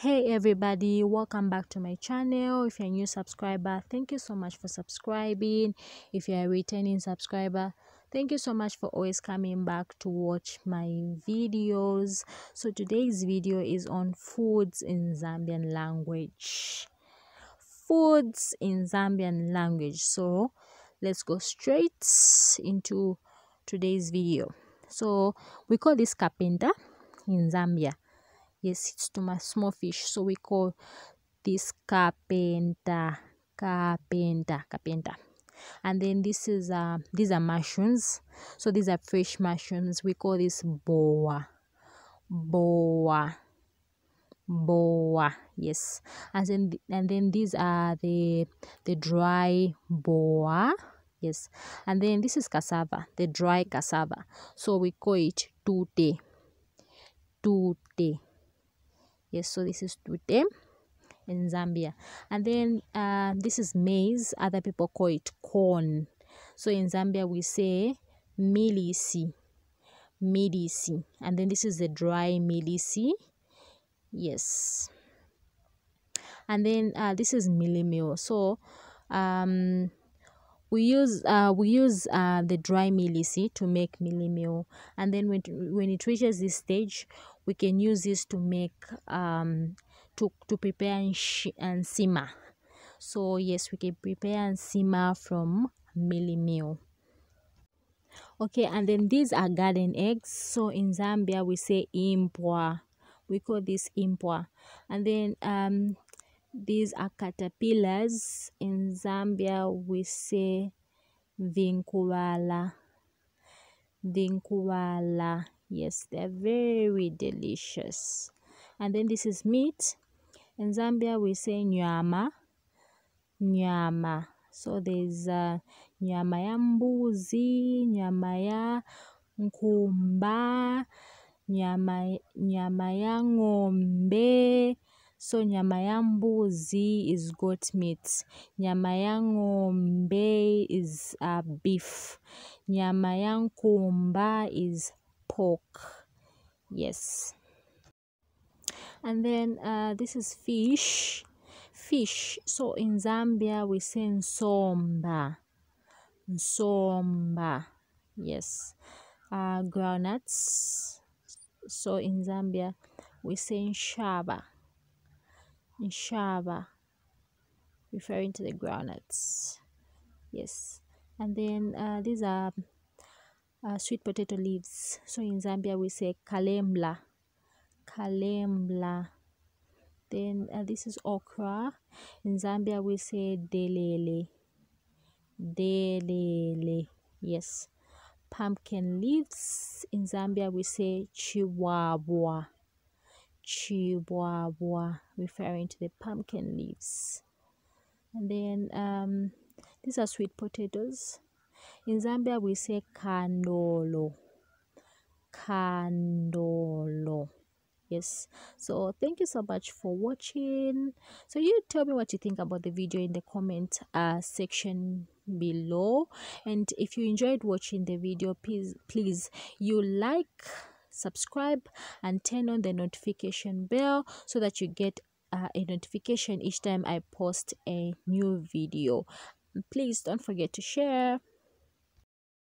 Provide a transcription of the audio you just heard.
Hey everybody, welcome back to my channel. If you're a new subscriber, thank you so much for subscribing. If you're a returning subscriber, thank you so much for always coming back to watch my videos. So today's video is on foods in Zambian language. Foods in Zambian language. So let's go straight into today's video. So we call this kapenta in Zambia. Yes, it's to my small fish, so we call this kapenta. And then this is these are mushrooms, so these are fresh mushrooms. We call this boa. Yes, and then these are the dry boa. Yes, and then this is cassava, the dry cassava, so we call it tute. Yes, so this is tute in Zambia. And then this is maize. Other people call it corn. So in Zambia we say milisi. And then this is the dry milisi. Yes. And then this is milimil. So we use the dry milisi to make milimil, and then when it reaches this stage, we can use this to make to prepare and simmer. So yes, we can prepare and simmer from milimil. Okay, and then these are garden eggs. So in Zambia we say impwa. We call this impwa. And then these are caterpillars. In Zambia we say vinkuwala. Yes, they're very delicious. And then this is meat. In Zambia we say nyama. So there's nyama ya mbuzi, nyama ya nkumba, nyama ya ng'ombe. So nyama ya mbuzi is goat meat, nyama ya ng'ombe is beef, nyama ya nkumba is pork. Yes. And then this is fish. So in Zambia we say nsomba. Yes. Groundnuts. So in Zambia we say nshaba, referring to the groundnuts. Yes. And then these are sweet potato leaves. So in Zambia we say kalembla. Then this is okra. In Zambia we say delele. Yes. Pumpkin leaves. In Zambia we say chihuahua, referring to the pumpkin leaves. And then these are sweet potatoes. In Zambia we say kandolo. Yes. So thank you so much for watching. So you tell me what you think about the video in the comment section below, and if you enjoyed watching the video, please you like, subscribe, and turn on the notification bell so that you get a notification each time I post a new video. Please don't forget to share.